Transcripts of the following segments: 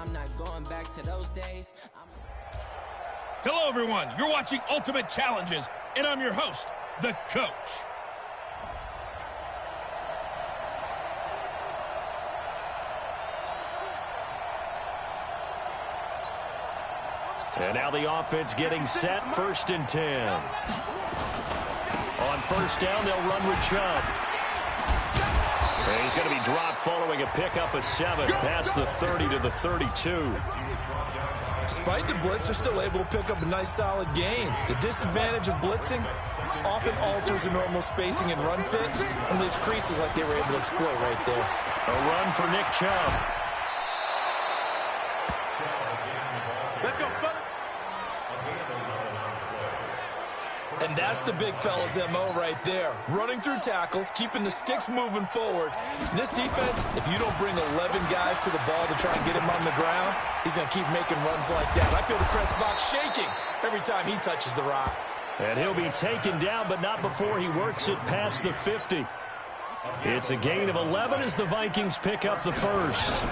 I'm not going back to those days. Hello, everyone. You're watching Ultimate Challenges, and I'm your host, the Coach. And now the offense getting set, 1st and 10. On 1st down, they'll run with Chubb. And he's going to be dropped following a pickup of 7 past the 30 to the 32. Despite the blitz, they're still able to pick up a nice solid gain. The disadvantage of blitzing often alters the normal spacing and run fits and leaves creases like they were able to exploit right there. A run for Nick Chubb. Let's go, buddy. And that's the big fella's MO right there. Running through tackles, keeping the sticks moving forward. In this defense, if you don't bring 11 guys to the ball to try and get him on the ground, he's going to keep making runs like that. I feel the press box shaking every time he touches the rock. And he'll be taken down, but not before he works it past the 50. It's a gain of 11 as the Vikings pick up the first.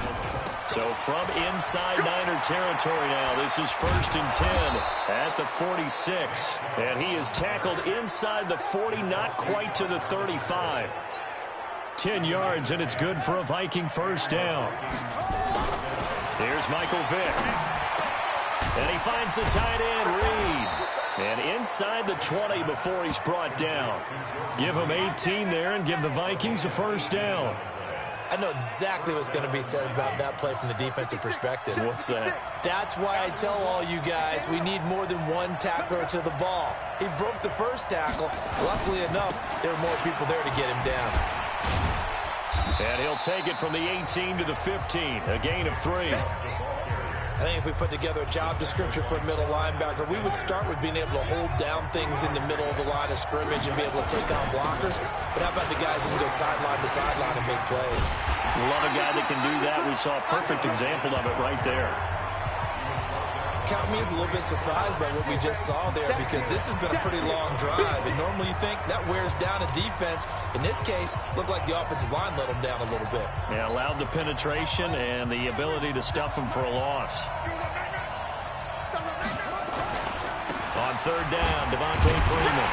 So from inside Niner territory now, this is 1st and 10 at the 46. And he is tackled inside the 40, not quite to the 35. 10 yards, and it's good for a Viking first down. Here's Michael Vick. And he finds the tight end, Reed. And inside the 20 before he's brought down. Give him 18 there and give the Vikings a first down. I know exactly what's going to be said about that play from the defensive perspective. What's that? That's why I tell all you guys we need more than one tackler to the ball. He broke the first tackle. Luckily enough, there were more people there to get him down. And he'll take it from the 18 to the 15, a gain of 3. I think if we put together a job description for a middle linebacker, we would start with being able to hold down things in the middle of the line of scrimmage and be able to take on blockers. But how about the guys who can go sideline to sideline and make plays? Love a guy that can do that. We saw a perfect example of it right there. Count me as a little bit surprised by what we just saw there, because this has been a pretty long drive. And normally you think that wears down a defense. In this case, looked like the offensive line let them down a little bit. Yeah, allowed the penetration and the ability to stuff them for a loss. On 3rd down, Devontae Freeman.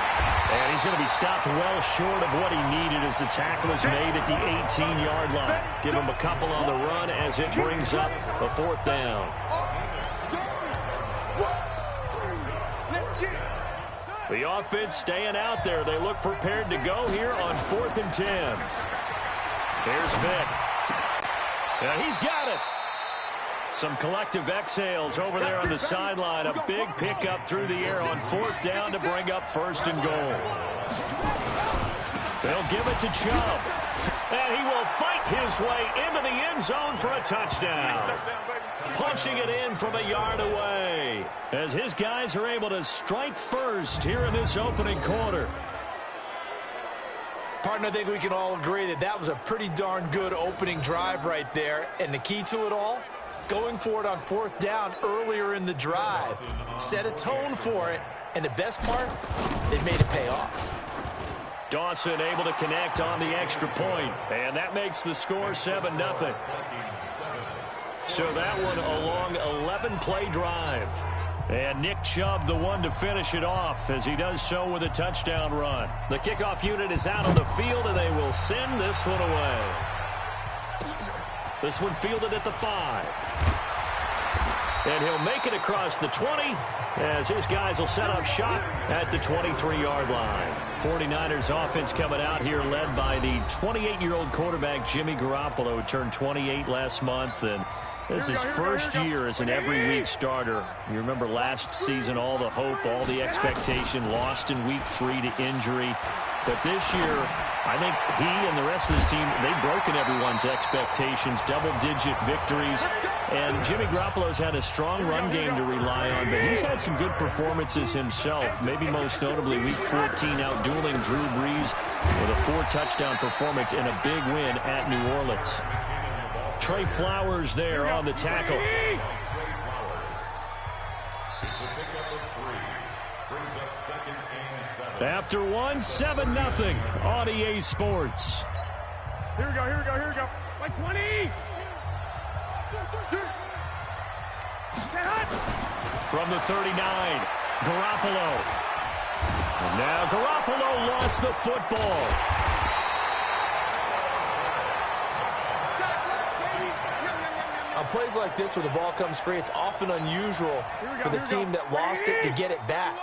And he's going to be stopped well short of what he needed as the tackle is made at the 18-yard line. Give him a couple on the run as it brings up a 4th down. The offense staying out there. They look prepared to go here on 4th and 10. Here's Vick. And he's got it. Some collective exhales over there on the sideline. A big pickup through the air on 4th down to bring up 1st and goal. They'll give it to Chubb. And he will fight his way into the end zone for a touchdown. Punching it in from a yard away as his guys are able to strike first here in this opening quarter. Partner, I think we can all agree that that was a pretty darn good opening drive right there. And the key to it all, going for it on 4th down earlier in the drive. Set a tone for it. And the best part, they made it pay off. Dawson able to connect on the extra point. And that makes the score 7-0. So that one a long 11-play drive. And Nick Chubb the one to finish it off as he does so with a touchdown run. The kickoff unit is out on the field and they will send this one away. This one fielded at the 5. And he'll make it across the 20 as his guys will set up shop at the 23-yard line. 49ers offense coming out here led by the 28-year-old quarterback Jimmy Garoppolo, who turned 28 last month. And this is his first year as an every-week starter. You remember last season, all the hope, all the expectation, lost in week 3 to injury. But this year, I think he and the rest of this team, they've broken everyone's expectations, double-digit victories. And Jimmy Garoppolo's had a strong run game to rely on, but he's had some good performances himself, maybe most notably week 14 outdueling Drew Brees with a 4-touchdown performance in a big win at New Orleans. Trey Flowers there on the tackle. After 1, 7-0 on EA Sports. Here we go. Like 20. from the 39. Garoppolo. And now Garoppolo lost the football. On plays like this where the ball comes free, it's often unusual for the team that lost it to get it back.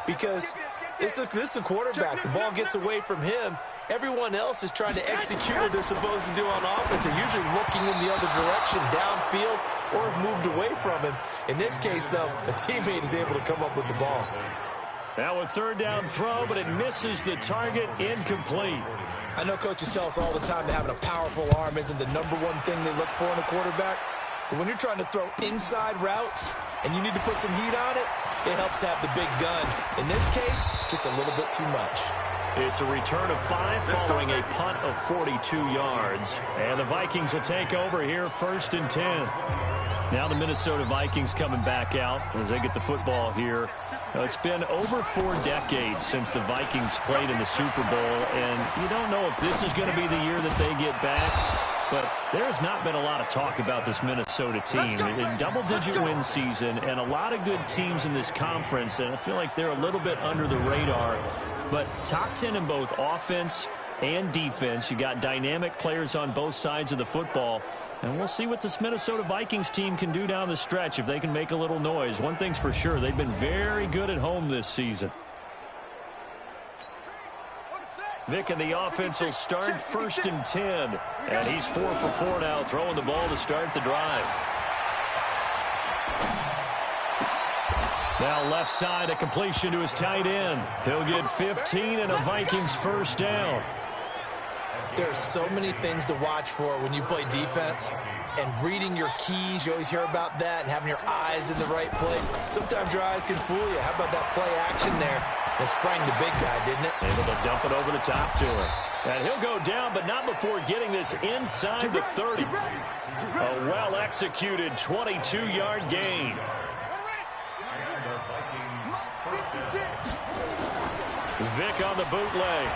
Because this is a quarterback. The ball gets away from him. Everyone else is trying to execute what they're supposed to do on offense. They're usually looking in the other direction, downfield, or have moved away from him. In this case, though, a teammate is able to come up with the ball. Now a third down throw, but it misses the target, incomplete. I know coaches tell us all the time that having a powerful arm isn't the #1 thing they look for in a quarterback. But when you're trying to throw inside routes and you need to put some heat on it, it helps to have the big gun. In this case, just a little bit too much. It's a return of 5 following a punt of 42 yards. And the Vikings will take over here, 1st and 10. Now the Minnesota Vikings coming back out as they get the football here. It's been over 4 decades since the Vikings played in the Super Bowl, and you don't know if this is going to be the year that they get back. But there has not been a lot of talk about this Minnesota team. A double-digit win season and a lot of good teams in this conference, and I feel like they're a little bit under the radar. But top 10 in both offense and defense. You got dynamic players on both sides of the football. And we'll see what this Minnesota Vikings team can do down the stretch if they can make a little noise. One thing's for sure, they've been very good at home this season. Vic and the offense will start 1st and 10. And he's 4 for 4 now, throwing the ball to start the drive. Now left side, a completion to his tight end. He'll get 15 and a Vikings 1st down. There are so many things to watch for when you play defense. And reading your keys, you always hear about that, and having your eyes in the right place. Sometimes your eyes can fool you. How about that play action there? That sprang the big guy, didn't it? Able to dump it over the top to him. And he'll go down, but not before getting this inside the 30. A well-executed 22-yard gain. Vic on the bootleg.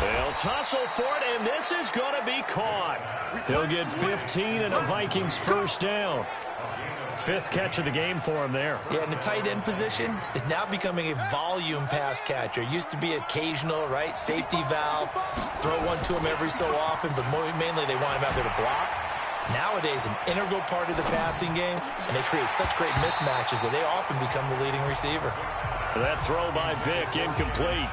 They'll tussle for it, and this is going to be caught. He'll get 15 and a Vikings 1st down. 5th catch of the game for him there. Yeah, and the tight end position is now becoming a volume pass catcher. Used to be occasional, right? Safety valve. Throw one to him every so often, but mainly they want him out there to block. Nowadays, an integral part of the passing game, and they create such great mismatches that they often become the leading receiver. That throw by Vic, incomplete.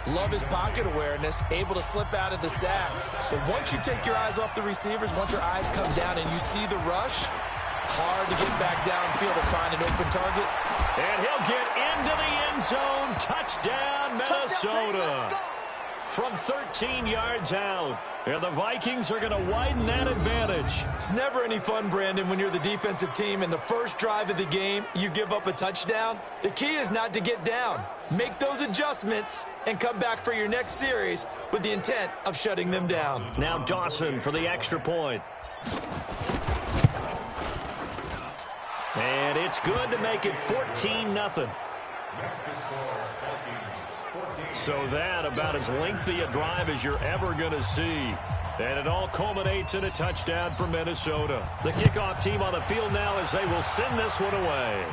Love his pocket awareness, able to slip out of the sack. But once you take your eyes off the receivers, once your eyes come down and you see the rush, hard to get back downfield and find an open target. And he'll get into the end zone. Touchdown, Minnesota. From 13 yards out. And the Vikings are going to widen that advantage. It's never any fun, Brandon, when you're the defensive team and the first drive of the game, you give up a touchdown. The key is not to get down. Make those adjustments and come back for your next series with the intent of shutting them down. Now Dawson for the extra point. And it's good to make it 14-0. So that about as lengthy a drive as you're ever going to see. And it all culminates in a touchdown for Minnesota. The kickoff team on the field now as they will send this one away.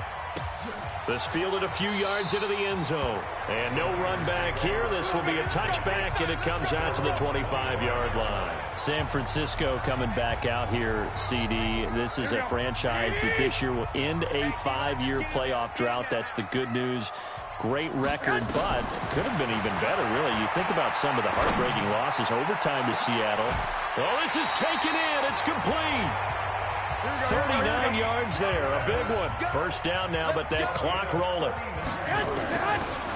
This fielded a few yards into the end zone. And no run back here. This will be a touchback, and it comes out to the 25-yard line. San Francisco coming back out here, CD. This is a franchise that this year will end a 5-year playoff drought. That's the good news. Great record, but it could have been even better, really. You think about some of the heartbreaking losses. Overtime to Seattle. Well, this is taken in. It's complete. 39 yards there. A big one. 1st down now, but that clock rolling.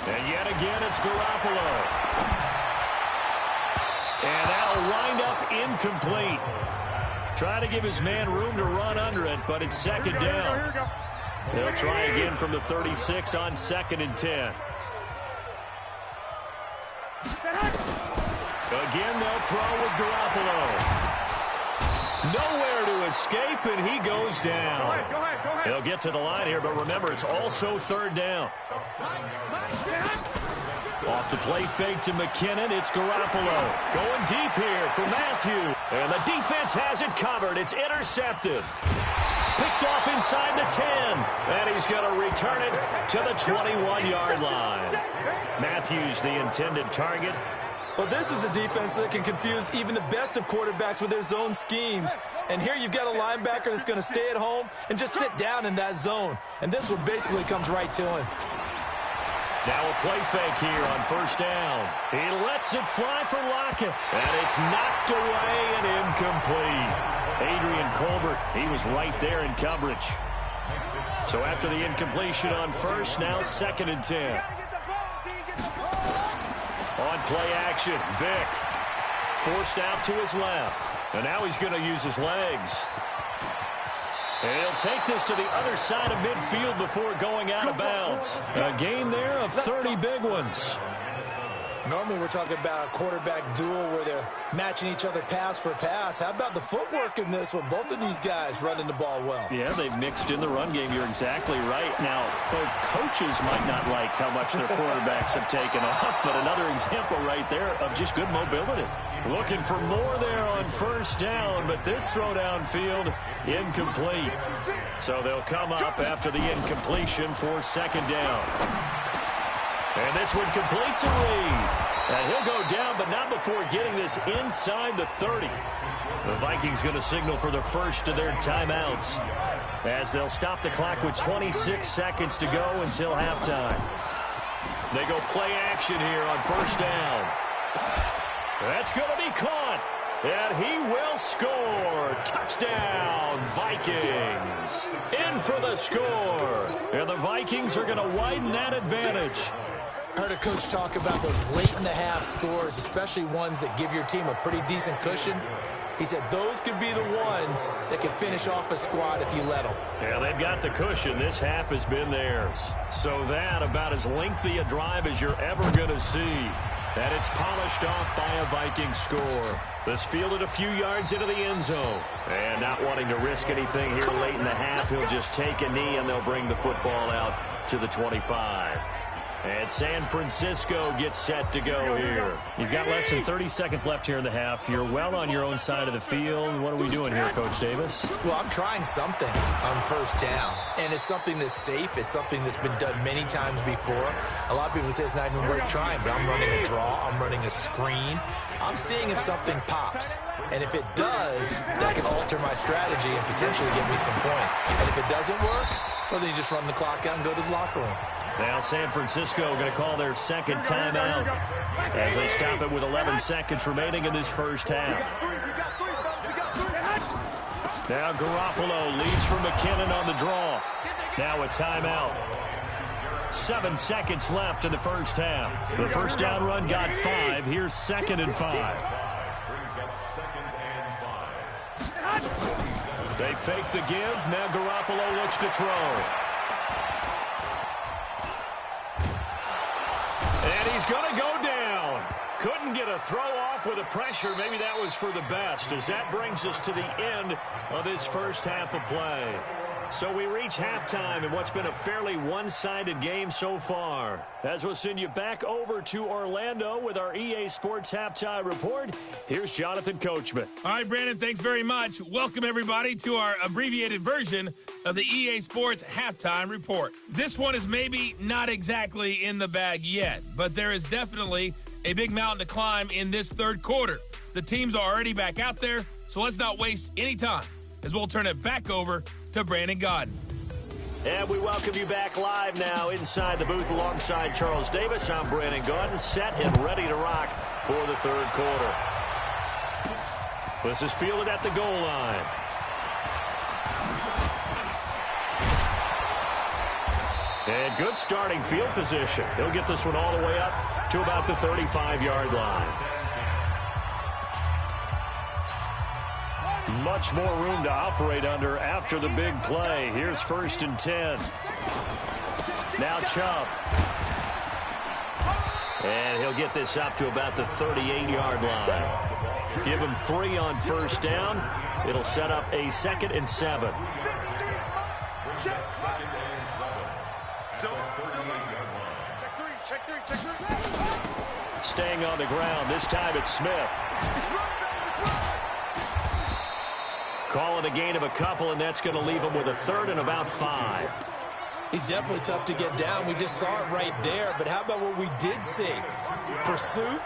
And yet again, it's Garoppolo. And that'll wind up incomplete. Try to give his man room to run under it, but it's 2nd down. They'll try again from the 36 on 2nd and 10. Again, they'll throw with Garoppolo. Nowhere to escape, and he goes down. Go ahead. He'll get to the line here, but remember, it's also 3rd down. Off the play fake to McKinnon, it's Garoppolo. Going deep here for Matthew. And the defense has it covered. It's intercepted. picked off inside the 10. And he's going to return it to the 21-yard line. Matthews, the intended target. Well, this is a defense that can confuse even the best of quarterbacks with their zone schemes. And here you've got a linebacker that's going to stay at home and just sit down in that zone. And this one basically comes right to him. Now a play fake here on first down. He lets it fly for Lockett. And it's knocked away and incomplete. Adrian Colbert, he was right there in coverage. So after the incompletion on first, now 2nd and 10. On play action, Vick forced out to his left. And now he's going to use his legs. And he'll take this to the other side of midfield before going out of bounds. A gain there of 30 big ones. Normally we're talking about a quarterback duel where they're matching each other pass for pass. How about the footwork in this one? Both of these guys running the ball well. Yeah, they've mixed in the run game. You're exactly right. Now, both coaches might not like how much their quarterbacks have taken off, but another example right there of just good mobility. Looking for more there on first down, but this throw downfield incomplete. So they'll come up after the incompletion for 2nd down. And this one complete to Reed. And he'll go down, but not before getting this inside the 30. The Vikings going to signal for the first of their timeouts, as they'll stop the clock with 26 seconds to go until halftime. They go play action here on first down. That's going to be caught. And he will score. Touchdown, Vikings. In for the score. And the Vikings are going to widen that advantage. Heard a coach talk about those late-in-the-half scores, especially ones that give your team a pretty decent cushion. He said those could be the ones that could finish off a squad if you let them. Yeah, they've got the cushion. This half has been theirs. So that about as lengthy a drive as you're ever going to see. And it's polished off by a Viking score. This fielded a few yards into the end zone. And not wanting to risk anything here late in the half, he'll just take a knee and they'll bring the football out to the 25. And San Francisco gets set to go here. You've got less than 30 seconds left here in the half. You're well on your own side of the field. What are we doing here, Coach Davis? Well, I'm trying something on first down. And it's something that's safe. It's something that's been done many times before. A lot of people say it's not even worth trying, but I'm running a draw. I'm running a screen. I'm seeing if something pops. And if it does, that can alter my strategy and potentially get me some points. And if it doesn't work, well, then you just run the clock out and go to the locker room. Now San Francisco going to call their 2nd timeout as they stop it with 11 seconds remaining in this first half. Now Garoppolo leads from McKinnon on the draw. Now a timeout. 7 seconds left in the first half. The first down run got 5. Here's 2nd and 5. They fake the give. Now Garoppolo looks to throw. And he's going to go down. Couldn't get a throw off with the pressure. Maybe that was for the best, as that brings us to the end of this first half of play. So we reach halftime in what's been a fairly one-sided game so far. As we'll send you back over to Orlando with our EA Sports Halftime Report, here's Jonathan Coachman. All right, Brandon, thanks very much. Welcome, everybody, to our abbreviated version of the EA Sports Halftime Report. This one is maybe not exactly in the bag yet, but there is definitely a big mountain to climb in this third quarter. The teams are already back out there, so let's not waste any time, as we'll turn it back over to Brandon Gaudin. And we welcome you back live now inside the booth alongside Charles Davis. I'm Brandon Gaudin, set and ready to rock for the third quarter. This is fielded at the goal line. And good starting field position. He'll get this one all the way up to about the 35-yard line. Much more room to operate under after the big play. Here's 1st and 10. Now Chubb. And he'll get this up to about the 38-yard line. Give him 3 on first down. It'll set up a 2nd and 7. Staying on the ground. This time it's Smith. Call it a gain of a couple, and that's going to leave him with a third and about 5. He's definitely tough to get down. We just saw it right there. But how about what we did see? Pursuit,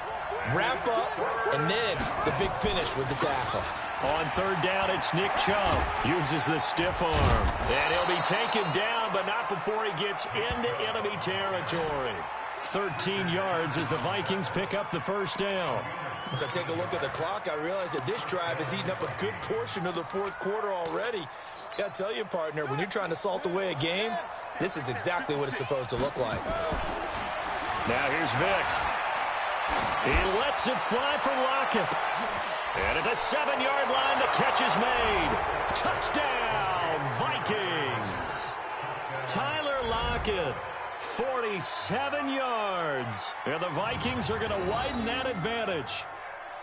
wrap up, and then the big finish with the tackle. On third down, it's Nick Chubb. Uses the stiff arm. And he'll be taken down, but not before he gets into enemy territory. 13 yards as the Vikings pick up the first down. As I take a look at the clock, I realize that this drive has eaten up a good portion of the fourth quarter already. Got to tell you, partner, when you're trying to salt away a game, this is exactly what it's supposed to look like. Now here's Vic. He lets it fly for Lockett. And at the 7-yard line, the catch is made. Touchdown, Vikings. Tyler Lockett, 47 yards. And the Vikings are going to widen that advantage.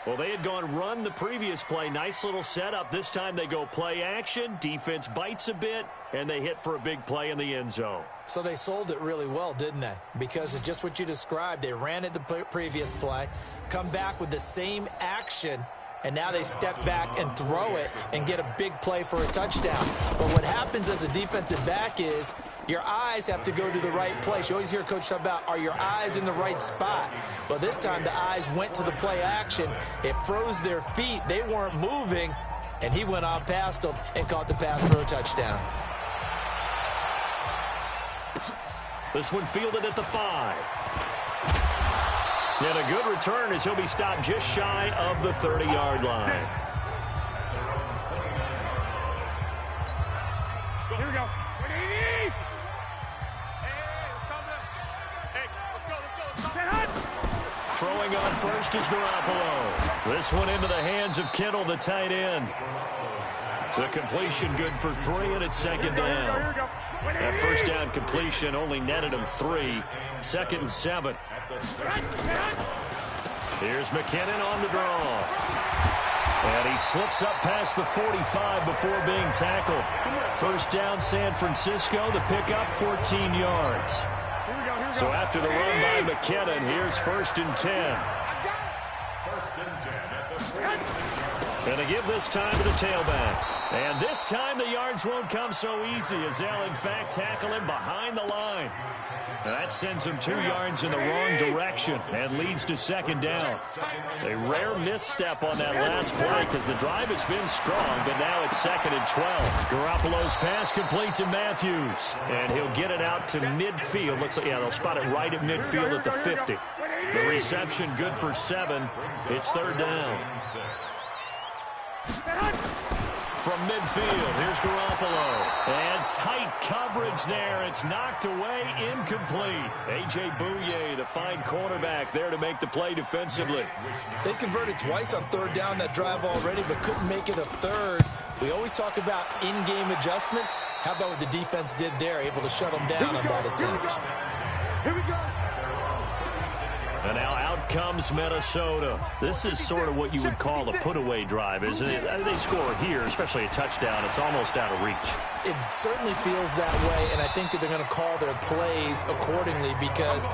Well, they had gone run the previous play. Nice little setup. This time they go play action. Defense bites a bit, and they hit for a big play in the end zone. So they sold it really well, didn't they? Because of just what you described. They ran it the previous play, come back with the same action, and now they step back and throw it and get a big play for a touchdown. But what happens as a defensive back is your eyes have to go to the right place. You always hear Coach talk about, are your eyes in the right spot? Well, this time the eyes went to the play action. It froze their feet. They weren't moving, and he went on past them and caught the pass for a touchdown. This one fielded at the 5. And a good return as he'll be stopped just shy of the 30-yard line. Here we go. Throwing on first is Garoppolo. This one into the hands of Kittle, the tight end. The completion good for 3, and it's second down. That first down completion only netted him 3. 2nd and 7. Here's McKinnon on the draw. And he slips up past the 45 before being tackled. First down, San Francisco. The pickup, 14 yards. So after the run by McKinnon, here's 1st and 10. And they give this time to the tailback. And this time the yards won't come so easy as they'll, in fact, tackle him behind the line. And that sends him 2 yards in the wrong direction and leads to second down. A rare misstep on that last play because the drive has been strong, but now it's 2nd and 12. Garoppolo's pass complete to Matthews, and he'll get it out to midfield. They'll spot it right at midfield at the 50. The reception good for 7. It's 3rd down. From midfield, here's Garoppolo. And tight coverage there. It's knocked away, incomplete. A.J. Bouye, the fine cornerback, there to make the play defensively. They converted twice on 3rd down that drive already, but couldn't make it a 3rd. We always talk about in-game adjustments. How about what the defense did there, able to shut them down on that attempt? Here we go. And now out comes Minnesota. This is sort of what you would call a put-away drive, isn't it? They score here, especially a touchdown. It's almost out of reach. It certainly feels that way, and I think that they're going to call their plays accordingly because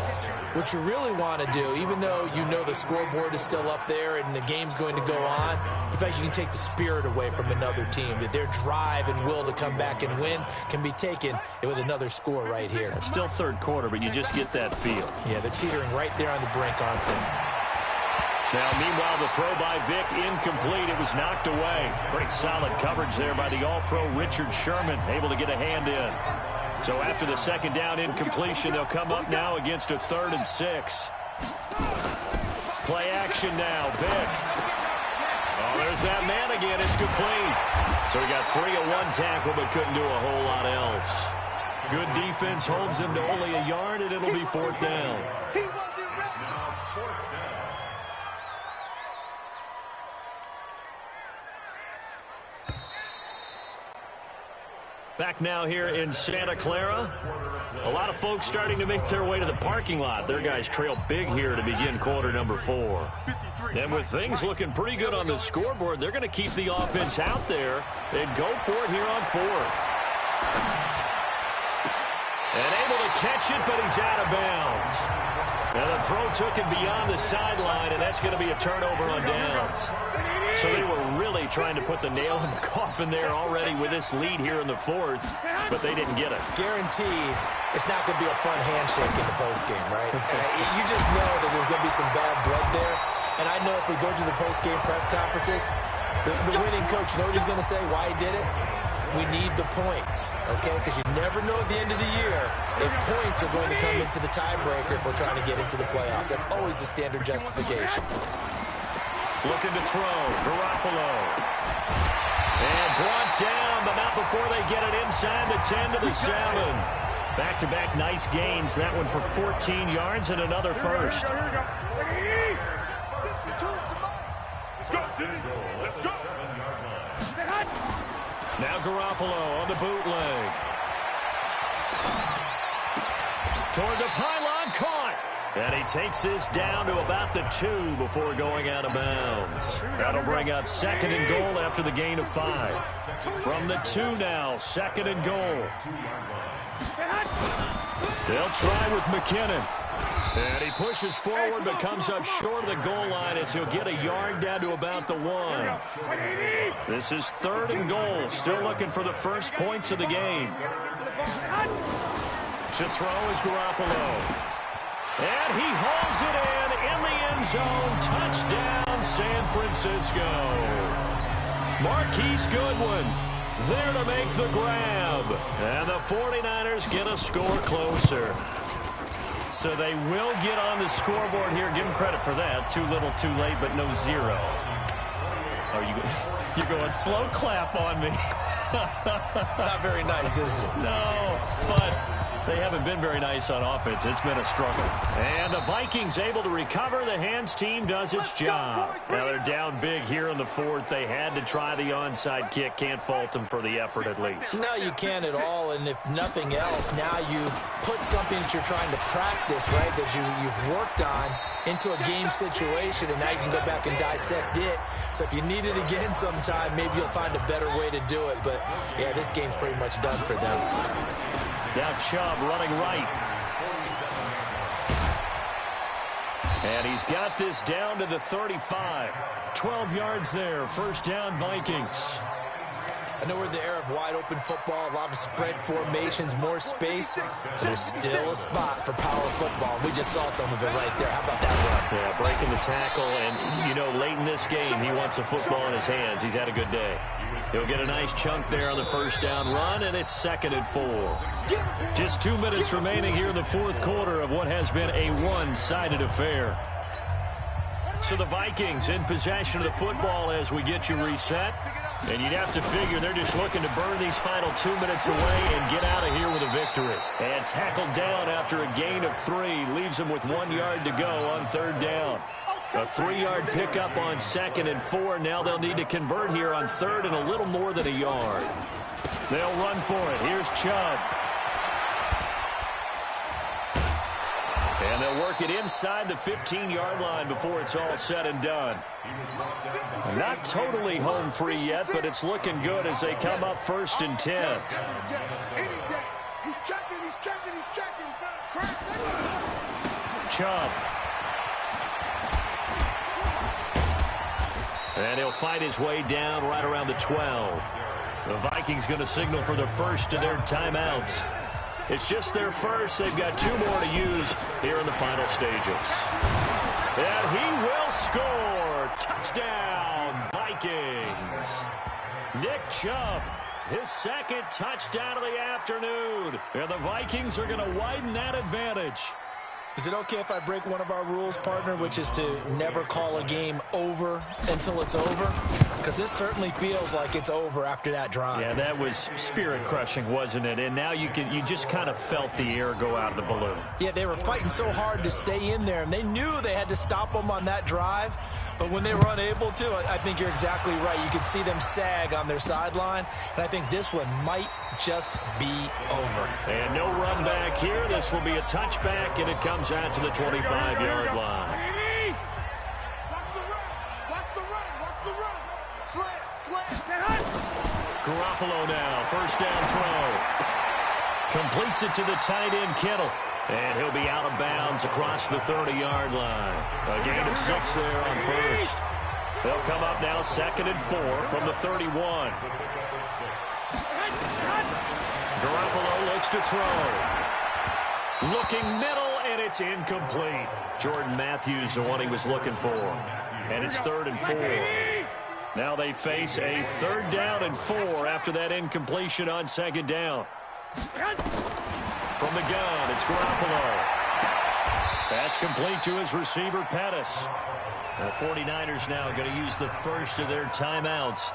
what you really want to do, even though you know the scoreboard is still up there and the game's going to go on, in fact, you can take the spirit away from another team, that their drive and will to come back and win can be taken with another score right here. It's still 3rd quarter, but you just get that feel. Yeah, they're teetering right there on the brink, aren't they? Now, meanwhile, the throw by Vic incomplete. It was knocked away. Great solid coverage there by the All-Pro Richard Sherman, able to get a hand in. So after the 2nd down incompletion, they'll come up now against a 3rd and 6. Play action now, Vic. Oh, there's that man again. It's complete. So he got 3 of 1 tackle, but couldn't do a whole lot else. Good defense holds him to only a yard, and it'll be 4th down. Back now here in Santa Clara. A lot of folks starting to make their way to the parking lot. Their guys trail big here to begin quarter number 4. And with things looking pretty good on the scoreboard, they're going to keep the offense out there and go for it here on 4th. And able to catch it, but he's out of bounds. And the throw took him beyond the sideline, and that's going to be a turnover on downs. So they were really trying to put the nail in the coffin there already with this lead here in the fourth, but they didn't get it. Guaranteed it's not going to be a fun handshake in the postgame, right? You just know that there's going to be some bad blood there. And I know if we go to the postgame press conferences, the winning coach, you know what he's going to say, why he did it? We need the points, okay? Because you never know at the end of the year if points are going to come into the tiebreaker if we're trying to get into the playoffs. That's always the standard justification. Looking to throw, Garoppolo. And brought down, but not before they get it inside the 10 to the 7. Back-to-back nice gains. That one for 14 yards and another first. Let's go. Now Garoppolo on the bootleg. Toward the pylon, caught. And he takes this down to about the 2 before going out of bounds. That'll bring up 2nd and goal after the gain of 5. From the 2 now, 2nd and goal. They'll try with McKinnon. And he pushes forward but comes up short of the goal line as he'll get a yard down to about the 1. This is 3rd and goal. Still looking for the first points of the game. To throw is Garoppolo. And he hauls it in the end zone. Touchdown, San Francisco. Marquise Goodwin there to make the grab. And the 49ers get a score closer. So they will get on the scoreboard here. Give them credit for that. Too little, too late, but no 0. Oh, you're going slow clap on me. Not very nice, is it? No, but they haven't been very nice on offense. It's been a struggle. And the Vikings able to recover. The hands team does its job. Now they're down big here in the 4th. They had to try the onside kick. Can't fault them for the effort at least. No, you can't at all. And if nothing else, now you've put something that you're trying to practice, right, that you've worked on into a game situation, and now you can go back and dissect it. So if you need it again sometime, maybe you'll find a better way to do it. But, yeah, this game's pretty much done for them. Now Chubb running right. And he's got this down to the 35. 12 yards there. First down, Vikings. I know we're in the era of wide-open football, a lot of spread formations, more space. There's still a spot for power football. We just saw some of it right there. How about that run? Yeah, breaking the tackle, and, you know, late in this game, he wants the football in his hands. He's had a good day. He'll get a nice chunk there on the first down run, and it's 2nd and 4. Just 2 minutes remaining here in the 4th quarter of what has been a one-sided affair. So the Vikings in possession of the football as we get you reset. And you'd have to figure they're just looking to burn these final 2 minutes away and get out of here with a victory. And tackled down after a gain of 3. Leaves them with 1 yard to go on 3rd down. A 3-yard pickup on 2nd and 4. Now they'll need to convert here on 3rd and a little more than a yard. They'll run for it. Here's Chubb. And they'll work it inside the 15-yard line before it's all said and done. Not totally home free yet, but it's looking good as they come up 1st and 10. He's checking. Chubb. And he'll fight his way down right around the 12. The Vikings going to signal for the first of their timeouts. It's just their first. They've got 2 more to use here in the final stages. And he will score. Touchdown, Vikings. Nick Chubb, his 2nd touchdown of the afternoon. And the Vikings are going to widen that advantage. Is it okay if I break one of our rules, partner, which is to never call a game over until it's over? Because this certainly feels like it's over after that drive. Yeah, that was spirit-crushing, wasn't it? And now you just kind of felt the air go out of the balloon. Yeah, they were fighting so hard to stay in there, and they knew they had to stop them on that drive. But when they were unable to, I think you're exactly right. You could see them sag on their sideline, and I think this one might just be over. And no run back here. This will be a touchback, and it comes out to the 25-yard line. Garoppolo now, first down throw. Completes it to the tight end, Kittle. And he'll be out of bounds across the 30-yard line. A gain of 6 there on first. They'll come up now 2nd and 4 from the 31. Garoppolo looks to throw. Looking middle, and it's incomplete. Jordan Matthews, the one he was looking for. And it's 3rd and 4. Now they face a 3rd down and 4 after that incompletion on 2nd down. From the gun, it's Garoppolo. That's complete to his receiver, Pettis. The 49ers now going to use the first of their timeouts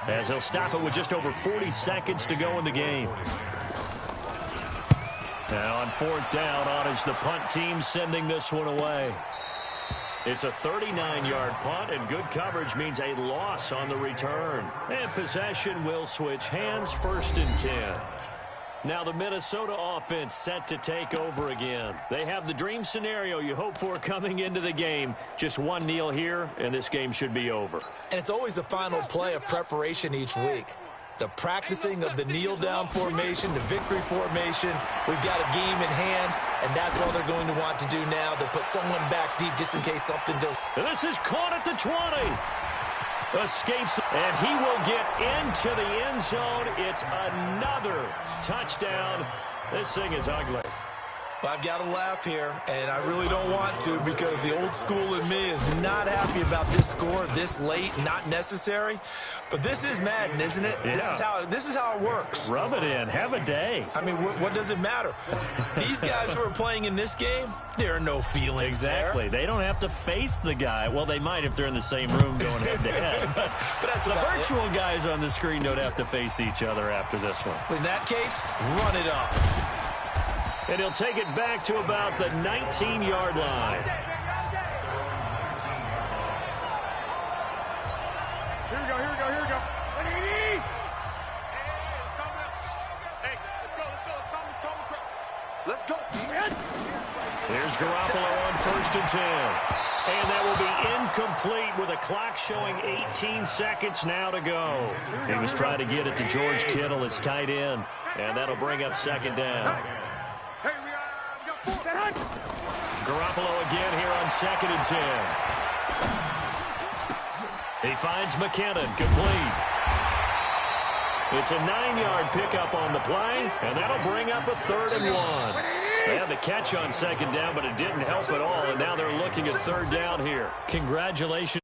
as they'll stop it with just over 40 seconds to go in the game. Now on 4th down, on is the punt team sending this one away. It's a 39-yard punt, and good coverage means a loss on the return. And possession will switch hands, 1st and 10. Now the Minnesota offense set to take over again. They have the dream scenario you hope for coming into the game. Just one kneel here, and this game should be over. And it's always the final play of preparation each week. The practicing of the kneel-down formation, the victory formation. We've got a game in hand, and that's all they're going to want to do now. They'll put someone back deep just in case something goes. And this is caught at the 20. Escapes, and he will get into the end zone. It's another touchdown. This thing is ugly. Well, I've got to laugh here, and I really don't want to because the old school in me is not happy about this score this late, not necessary. But this is Madden, isn't it? Yeah. This is how it works. Rub it in. Have a day. I mean, what does it matter? These guys who are playing in this game, there are no feelings Exactly. there. They don't have to face the guy. Well, they might if they're in the same room going head-to-head. But that's the virtual guys on the screen don't have to face each other after this one. In that case, run it up. And he'll take it back to about the 19-yard line. Here we go, here we go, here we go. Hey, let's go. Here's Garoppolo on 1st and 10. And that will be incomplete with a clock showing 18 seconds now to go. He was trying to get it to George Kittle, his tight end. And that'll bring up 2nd down. Hey, we got 4. Garoppolo again here on 2nd and 10. He finds McKinnon, complete. It's a 9-yard pickup on the play, and that'll bring up a 3rd and 1. They had the catch on 2nd down, but it didn't help at all, and now they're looking at 3rd down here. Congratulations.